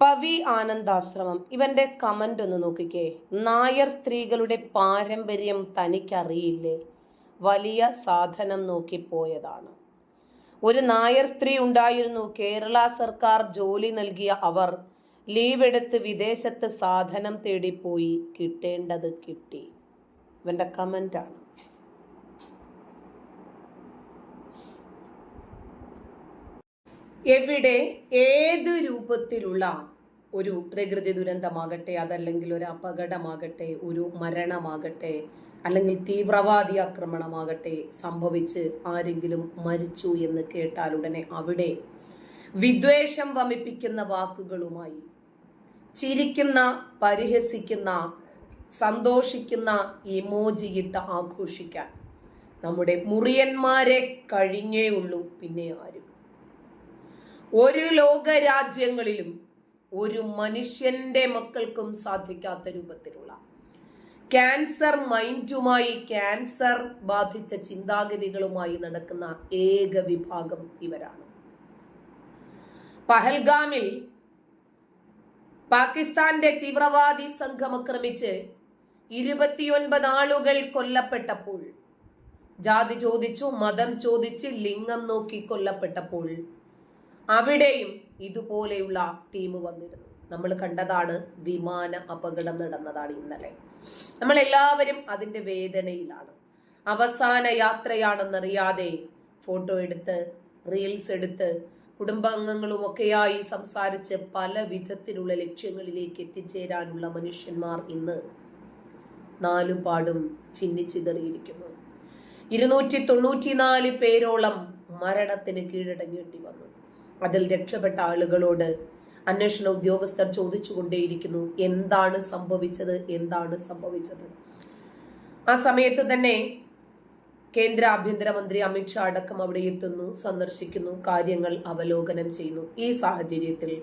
പവി ആനന്ദാശ്രമം ഇവന്റെ കമന്റ് ഒന്ന് നോക്കിക്കേ. നായർ സ്ത്രീകളുടെ പാരമ്പര്യം തനിക്കറിയില്ലേ? വലിയ സാധനം നോക്കിപ്പോയതാണ്. ഒരു നായർ സ്ത്രീ ഉണ്ടായിരുന്നു. കേരള സർക്കാർ ജോലി നൽകിയ അവർ ലീവ് എടുത്ത് വിദേശത്ത് സാധനം തേടിപ്പോയി. കിട്ടേണ്ടത് കിട്ടി. ഇവന്റെ കമന്റാണ്. എവിടെ ഏത് രൂപത്തിലുള്ള ഒരു പ്രകൃതി ദുരന്തമാകട്ടെ, അതല്ലെങ്കിൽ ഒരു അപകടമാകട്ടെ, ഒരു മരണമാകട്ടെ, അല്ലെങ്കിൽ തീവ്രവാദി ആക്രമണമാകട്ടെ സംഭവിച്ച് ആരെങ്കിലും മരിച്ചു എന്ന് കേട്ടാൽ ഉടനെ അവിടെ വിദ്വേഷം വമിപ്പിക്കുന്ന വാക്കുകളുമായി ചിരിക്കുന്ന, പരിഹസിക്കുന്ന, സന്തോഷിക്കുന്ന ഇമോജിയിട്ട് ആഘോഷിക്കാൻ നമ്മുടെ മുറിയന്മാരെ കഴിഞ്ഞേ ഉള്ളൂ. പിന്നെ ആരും ഒരു ലോക രാജ്യങ്ങളിലും ഒരു മനുഷ്യന്റെ മക്കൾക്കും സാധിക്കാത്ത രൂപത്തിലുള്ള ക്യാൻസർ മൈൻഡുമായി, ക്യാൻസർ ബാധിച്ച ചിന്താഗതികളുമായി നടക്കുന്ന ഏക വിഭാഗം ഇവരാണ്. പഹൽഗാമിൽ പാകിസ്ഥാന്റെ തീവ്രവാദി സംഘം ആക്രമിച്ച് 29 ആളുകൾ കൊല്ലപ്പെട്ടപ്പോൾ, ജാതി ചോദിച്ചു, മതം ചോദിച്ച്, ലിംഗം നോക്കി കൊല്ലപ്പെട്ടപ്പോൾ അവിടെയും ഇതുപോലെയുള്ള ടീം വന്നിരുന്നു. നമ്മൾ കണ്ടതാണ്. വിമാന അപകടം നടന്നതാണ് ഇന്നലെ. നമ്മൾ എല്ലാവരും അതിന്റെ വേദനയിലാണ്. അവസാന യാത്രയാണെന്നറിയാതെ ഫോട്ടോ എടുത്ത്, റീൽസ് എടുത്ത്, കുടുംബാംഗങ്ങളുമൊക്കെയായി സംസാരിച്ച് പല വിധത്തിലുള്ള ലക്ഷ്യങ്ങളിലേക്ക് എത്തിച്ചേരാനുള്ള മനുഷ്യന്മാർ ഇന്ന് നാലുപാടും ചിന്നിച്ചിതറിയിരിക്കുന്നു. 294 പേരോളം മരണത്തിന് കീഴടങ്ങേണ്ടി വന്നു. അതിൽ രക്ഷപ്പെട്ട ആളുകളോട് അന്വേഷണ ഉദ്യോഗസ്ഥർ ചോദിച്ചുകൊണ്ടേയിരിക്കുന്നു, എന്താണ് സംഭവിച്ചത്, എന്താണ് സംഭവിച്ചത്. ആ സമയത്ത് തന്നെ കേന്ദ്ര ആഭ്യന്തരമന്ത്രി അമിത്ഷാ അടക്കം അവിടെ എത്തുന്നു, സന്ദർശിക്കുന്നു, കാര്യങ്ങൾ അവലോകനം ചെയ്യുന്നു. ഈ സാഹചര്യത്തിൽ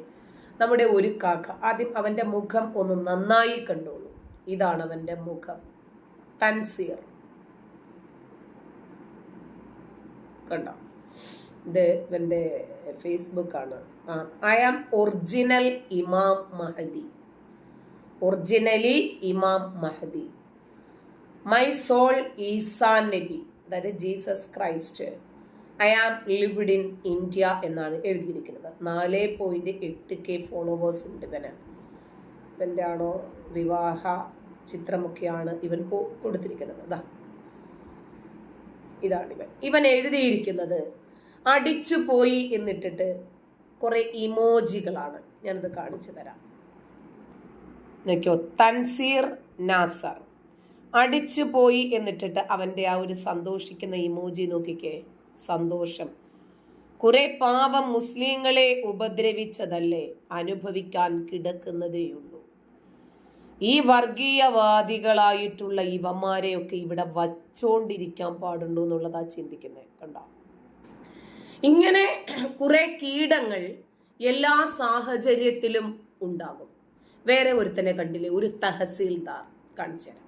നമ്മുടെ ഒരു കാക്ക, ആദ്യം അവന്റെ മുഖം ഒന്ന് നന്നായി കണ്ടോളൂ. ഇതാണ് അവന്റെ മുഖം. തൻസീർ കണ്ടോ? ഇത് ഇവന്റെ ഫേസ്ബുക്കാണ്. ഐ ആം ഒറിജിനൽ ഇമാം മഹദി, ഒറിജിനലി ഇമാം മഹദി, മൈ സോൾ ഈസാ നബി, അതായത് Jesus Christ, I am lived in India എന്നാണ് എഴുതിയിരിക്കുന്നത്. 4.8K ഫോളോവേഴ്സ് ഉണ്ട് ഇവന്. ഇവന്റെ ആണോ വിവാഹ ചിത്രമൊക്കെയാണ് ഇവൻ കൊടുത്തിരിക്കുന്നത്. ഇതാണ് ഇവൻ എഴുതിയിരിക്കുന്നത്. അടിച്ചു പോയി എന്നിട്ടിട്ട് കുറെ ഇമോജികളാണ്. ഞാനത് കാണിച്ചു തരാം. നോക്കിയോ, തൻസീർ നാസർ അടിച്ചു പോയി എന്നിട്ടിട്ട് അവന്റെ ആ ഒരു സന്തോഷിക്കുന്ന ഇമോജി നോക്കിക്കേ. സന്തോഷം. കുറെ പാവം മുസ്ലിങ്ങളെ ഉപദ്രവിച്ചതല്ലേ, അനുഭവിക്കാൻ കിടക്കുന്നതേയുള്ളൂ. ഈ വർഗീയവാദികളായിട്ടുള്ള ഇവന്മാരെയൊക്കെ ഇവിടെ വച്ചോണ്ടിരിക്കാൻ പാടുണ്ടോ എന്നുള്ളതാ ചിന്തിക്കുന്നത്. കണ്ടോ, ഇങ്ങനെ കുറെ കീടങ്ങൾ എല്ലാ സാഹചര്യത്തിലും ഉണ്ടാകും. വേറെ ഒരുത്തനെ കണ്ടില്ലേ, ഒരു തഹസീൽദാർ. കാണിച്ചു തരാം.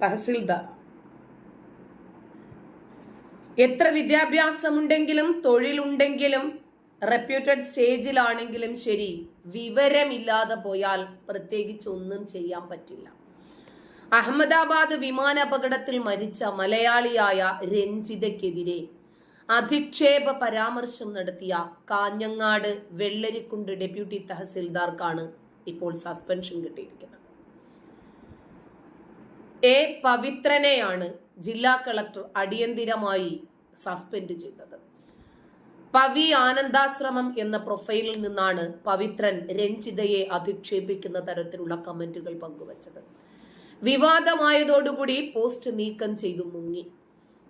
തഹസീൽദാർ എത്ര വിദ്യാഭ്യാസമുണ്ടെങ്കിലും, തൊഴിലുണ്ടെങ്കിലും, റെപ്യൂട്ടഡ് സ്റ്റേജിലാണെങ്കിലും ശരി, വിവരമില്ലാതെ പോയാൽ പ്രത്യേകിച്ച് ഒന്നും ചെയ്യാൻ പറ്റില്ല. അഹമ്മദാബാദ് വിമാനാപകടത്തിൽ മരിച്ച മലയാളിയായ രഞ്ജിതയ്ക്കെതിരെ അധിക്ഷേപ പരാമർശം നടത്തിയ കാഞ്ഞങ്ങാട് വെള്ളരിക്കുണ്ട് ഡെപ്യൂട്ടി തഹസിൽദാർക്കാണ് ഇപ്പോൾ സസ്പെൻഷൻ കിട്ടിയിരിക്കുന്നത്. എ പവിത്രനെയാണ് ജില്ലാ കളക്ടർ അടിയന്തിരമായി സസ്പെൻഡ് ചെയ്തത്. പവി ആനന്ദാശ്രമം എന്ന പ്രൊഫൈലിൽ നിന്നാണ് പവിത്രൻ രഞ്ജിതയെ അധിക്ഷേപിക്കുന്ന തരത്തിലുള്ള കമന്റുകൾ പങ്കുവച്ചത്. വിവാദമായതോടുകൂടി പോസ്റ്റ് നീക്കം ചെയ്തു മുങ്ങി.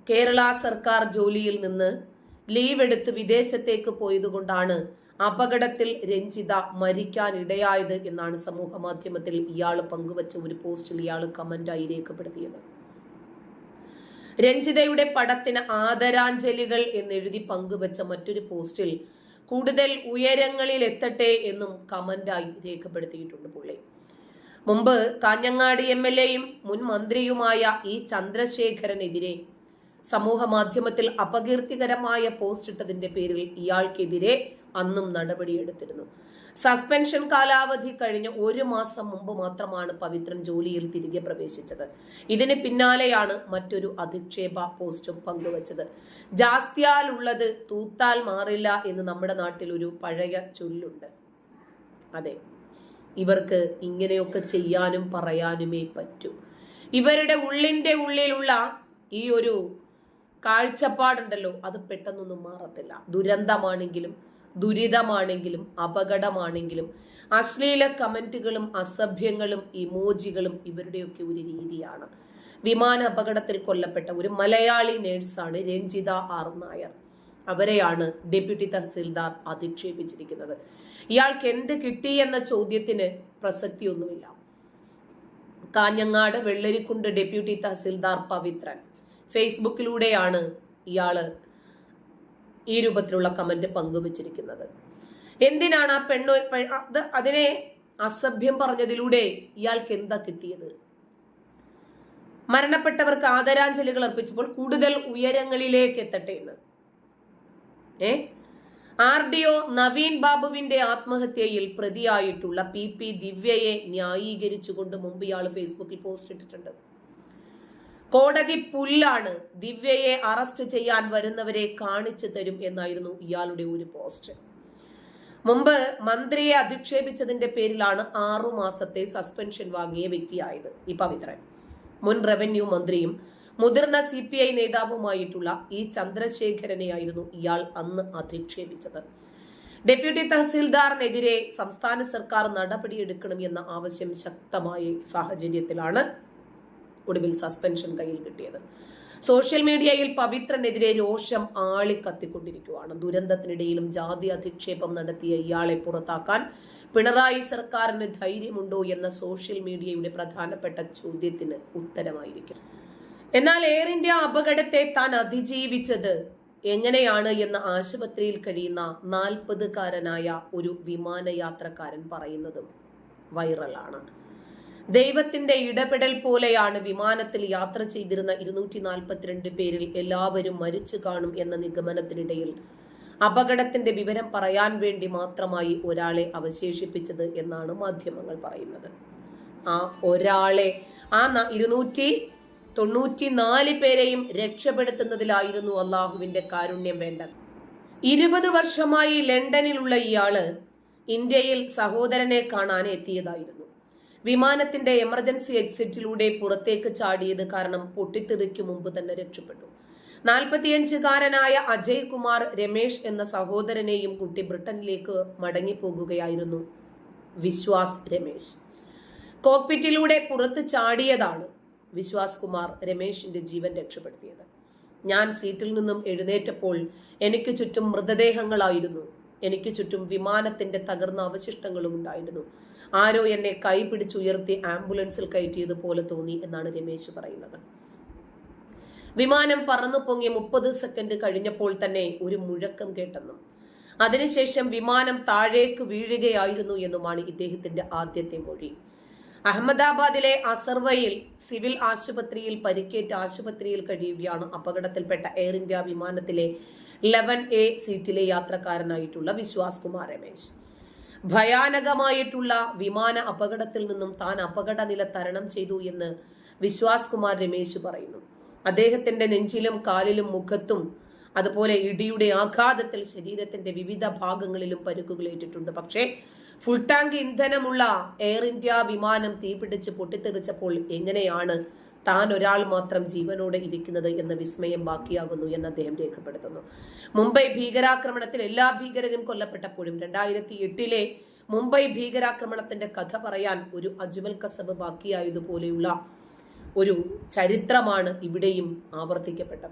കേരള സർക്കാർ ജോലിയിൽ നിന്ന് ലീവ് എടുത്ത് വിദേശത്തേക്ക് പോയതുകൊണ്ടാണ് അപകടത്തിൽ രഞ്ജിത മരിക്കാൻ ഇടയായത് എന്നാണ് സമൂഹ മാധ്യമത്തിൽ ഇയാൾ പങ്കുവച്ച ഒരു പോസ്റ്റിൽ ഇയാൾ കമന്റായി രേഖപ്പെടുത്തിയത്. രഞ്ജിതയുടെ പടത്തിന് ആദരാഞ്ജലികൾ എന്നെഴുതി പങ്കുവച്ച മറ്റൊരു പോസ്റ്റിൽ കൂടുതൽ ഉയരങ്ങളിൽ എത്തട്ടെ എന്നും കമന്റായി രേഖപ്പെടുത്തിയിട്ടുണ്ട് പുള്ളി. മുമ്പ് കാഞ്ഞങ്ങാട് MLA യും മുൻ മന്ത്രിയുമായ ഇ ചന്ദ്രശേഖരനെതിരെ സമൂഹ മാധ്യമത്തിൽ അപകീർത്തികരമായ പോസ്റ്റ് ഇട്ടതിന്റെ പേരിൽ ഇയാൾക്കെതിരെ അന്നും നടപടിയെടുത്തിരുന്നു. സസ്പെൻഷൻ കാലാവധി കഴിഞ്ഞ 1 മാസം മുമ്പ് മാത്രമാണ് പവിത്രൻ ജോലിയിൽ തിരികെ പ്രവേശിച്ചത്. ഇതിന് പിന്നാലെയാണ് മറ്റൊരു അധിക്ഷേപ പോസ്റ്റും പങ്കുവച്ചത്. ജാസ്തിയാൽ ഉള്ളത് തൂത്താൽ മാറില്ല എന്ന് നമ്മുടെ നാട്ടിൽ ഒരു പഴയ ചൊല്ലുണ്ട്. അതെ, ഇവർക്ക് ഇങ്ങനെയൊക്കെ ചെയ്യാനും പറയാനുമേ പറ്റൂ. ഇവരുടെ ഉള്ളിലുള്ള ഈ ഒരു കാഴ്ചപ്പാടുണ്ടല്ലോ, അത് പെട്ടെന്നൊന്നും മാറത്തില്ല. ദുരന്തമാണെങ്കിലും ദുരിതമാണെങ്കിലും അപകടമാണെങ്കിലും അശ്ലീല കമന്റുകളും അസഭ്യങ്ങളും ഇമോജികളും ഇവരുടെയൊക്കെ ഒരു രീതിയാണ്. വിമാന അപകടത്തിൽ കൊല്ലപ്പെട്ട ഒരു മലയാളി നേഴ്സാണ് രഞ്ജിത ആർ നായർ. അവരെയാണ് ഡെപ്യൂട്ടി തഹസിൽദാർ അധിക്ഷേപിച്ചിരിക്കുന്നത്. ഇയാൾക്ക് എന്ത് കിട്ടി എന്ന ചോദ്യത്തിന് പ്രസക്തിയൊന്നുമില്ല. കാഞ്ഞങ്ങാട് വെള്ളരിക്കുണ്ട് ഡെപ്യൂട്ടി തഹസിൽദാർ പവിത്രൻ ഫേസ്ബുക്കിലൂടെയാണ് ഇയാള് ഈ രൂപത്തിലുള്ള കമന്റ് പങ്കുവച്ചിരിക്കുന്നത്. എന്തിനാണ് ആ അതിനെ അസഭ്യം പറഞ്ഞതിലൂടെ ഇയാൾക്ക് എന്താ കിട്ടിയത്? മരണപ്പെട്ടവർക്ക് ആദരാഞ്ജലികൾ അർപ്പിച്ചപ്പോൾ കൂടുതൽ ഉയരങ്ങളിലേക്ക് എത്തട്ടെ എന്ന്. RDO നവീൻ ബാബുവിന്റെ ആത്മഹത്യയിൽ പ്രതിയായിട്ടുള്ള PP ദിവ്യയെ ന്യായീകരിച്ചുകൊണ്ട് മുമ്പ് ഇയാൾ ഫേസ്ബുക്കിൽ പോസ്റ്റ് ഇട്ടിട്ടുണ്ട്. കോടതി പുല്ലാണ്, ദിവ്യയെ അറസ്റ്റ് ചെയ്യാൻ വരുന്നവരെ കാണിച്ചു തരും എന്നായിരുന്നു ഇയാളുടെ ഒരു പോസ്റ്റ്. മുമ്പ് മന്ത്രിയെ അധിക്ഷേപിച്ചതിന്റെ പേരിലാണ് 6 മാസത്തെ സസ്പെൻഷൻ വാങ്ങിയ വ്യക്തിയായത് ഈ പവിത്രൻ. മുൻ റവന്യൂ മന്ത്രിയും മുതിർന്ന CPI നേതാവുമായിട്ടുള്ള ഈ ചന്ദ്രശേഖരനെയായിരുന്നു ഇയാൾ അന്ന് അധിക്ഷേപിച്ചത്. ഡെപ്യൂട്ടി തഹസിൽദാറിനെതിരെ സംസ്ഥാന സർക്കാർ നടപടിയെടുക്കണം എന്ന ആവശ്യം ശക്തമായ സാഹചര്യത്തിലാണ് ഒടുവിൽ സസ്പെൻഷൻ കയ്യിൽ കിട്ടിയത്. സോഷ്യൽ മീഡിയയിൽ പവിത്രനെതിരെ രോഷം ആളിക്കത്തിക്കൊണ്ടിരിക്കുകയാണ്. ദുരന്തത്തിനിടയിലും ജാതി അധിക്ഷേപം നടത്തിയ ഇയാളെ പുറത്താക്കാൻ പിണറായി സർക്കാരിന് ധൈര്യമുണ്ടോ എന്ന സോഷ്യൽ മീഡിയയുടെ പ്രധാനപ്പെട്ട ചോദ്യത്തിന് ഉത്തരമായിരിക്കും. എന്നാൽ എയർ ഇന്ത്യ അപകടത്തെ താൻ അതിജീവിച്ചത് എങ്ങനെയാണ് എന്ന് ആശുപത്രിയിൽ കഴിയുന്ന 40-കാരനായ ഒരു വിമാനയാത്രക്കാരൻ പറയുന്നതും വൈറലാണ്. ദൈവത്തിന്റെ ഇടപെടൽ പോലെയാണ് വിമാനത്തിൽ യാത്ര ചെയ്തിരുന്ന 242 പേരിൽ എല്ലാവരും മരിച്ചു കാണും എന്ന നിഗമനത്തിനിടയിൽ അപകടത്തിന്റെ വിവരം പറയാൻ വേണ്ടി മാത്രമായി ഒരാളെ അവശേഷിപ്പിച്ചത് എന്നാണ് മാധ്യമങ്ങൾ പറയുന്നത്. ആ ഒരാളെ, ആ 294 പേരെയും രക്ഷപ്പെടുത്തുന്നതിലായിരുന്നു അള്ളാഹുവിന്റെ കാരുണ്യം വേണ്ടത്. 20 വർഷമായി ലണ്ടനിലുള്ള ഇയാള് ഇന്ത്യയിൽ സഹോദരനെ കാണാൻ എത്തിയതായിരുന്നു. വിമാനത്തിന്റെ എമർജൻസി എക്സിറ്റിലൂടെ പുറത്തേക്ക് ചാടിയത് കാരണം പൊട്ടിത്തെറിക്കു മുമ്പ് തന്നെ രക്ഷപ്പെട്ടു. 45-കാരനായ അജയ് കുമാർ രമേശ് എന്ന സഹോദരനെയും കുട്ടി ബ്രിട്ടനിലേക്ക് മടങ്ങിപ്പോകുകയായിരുന്നു വിശ്വാസ് രമേശ്. കോക്പിറ്റിലൂടെ പുറത്ത് ചാടിയതാണ് വിശ്വാസ് കുമാർ രമേശിന്റെ ജീവൻ രക്ഷപ്പെടുത്തിയത്. ഞാൻ സീറ്റിൽ നിന്നും എഴുന്നേറ്റപ്പോൾ എനിക്ക് ചുറ്റും മൃതദേഹങ്ങളായിരുന്നു. എനിക്ക് ചുറ്റും വിമാനത്തിന്റെ തകർന്ന അവശിഷ്ടങ്ങളും ഉണ്ടായിരുന്നു. ആരോ എന്നെ കൈ പിടിച്ചുയർത്തി ആംബുലൻസിൽ കയറ്റിയതുപോലെ തോന്നി എന്നാണ് രമേശ് പറയുന്നത്. വിമാനം പറന്നു പൊങ്ങി 30 സെക്കൻഡ് കഴിഞ്ഞപ്പോൾ തന്നെ ഒരു മുഴക്കം കേട്ടെന്നും അതിനുശേഷം വിമാനം താഴേക്ക് വീഴുകയായിരുന്നു എന്നുമാണ് ഇദ്ദേഹത്തിന്റെ ആദ്യത്തെ മൊഴി. അഹമ്മദാബാദിലെ അസർവയിൽ സിവിൽ ആശുപത്രിയിൽ പരിക്കേറ്റ് ആശുപത്രിയിൽ കഴിയുകയാണ് അപകടത്തിൽപ്പെട്ട എയർ ഇന്ത്യ വിമാനത്തിലെ 11A സീറ്റിലെ യാത്രക്കാരനായിട്ടുള്ള വിശ്വാസ് കുമാർ രമേശ്. ഭയാനകമായിട്ടുള്ള വിമാന അപകടത്തിൽ നിന്നും താൻ അപകടനില തരണം ചെയ്തു എന്ന് വിശ്വാസ് കുമാർ രമേശ് പറയുന്നു. അദ്ദേഹത്തിന്റെ നെഞ്ചിലും കാലിലും മുഖത്തും അതുപോലെ ഇടിയുടെ ആഘാതത്തിൽ ശരീരത്തിന്റെ വിവിധ ഭാഗങ്ങളിലും പരുക്കുകളേറ്റിട്ടുണ്ട്. പക്ഷേ ഫുൾ ടാങ്ക് ഇന്ധനമുള്ള എയർ ഇന്ത്യ വിമാനം തീപിടിച്ച് പൊട്ടിത്തെറിച്ചപ്പോൾ എങ്ങനെയാണ് താൻ ഒരാൾ മാത്രം ജീവനോടെ ഇരിക്കുന്നത് എന്ന വിസ്മയം ബാക്കിയാകുന്നു എന്ന് അദ്ദേഹം രേഖപ്പെടുത്തുന്നു. മുംബൈ ഭീകരാക്രമണത്തിൽ എല്ലാ ഭീകരരും കൊല്ലപ്പെട്ടപ്പോഴും 2008 മുംബൈ ഭീകരാക്രമണത്തിന്റെ കഥ പറയാൻ ഒരു അജ്മൽ കസബ് ബാക്കിയായതുപോലെയുള്ള ഒരു ചരിത്രമാണ് ഇവിടെയും ആവർത്തിക്കപ്പെട്ടത്.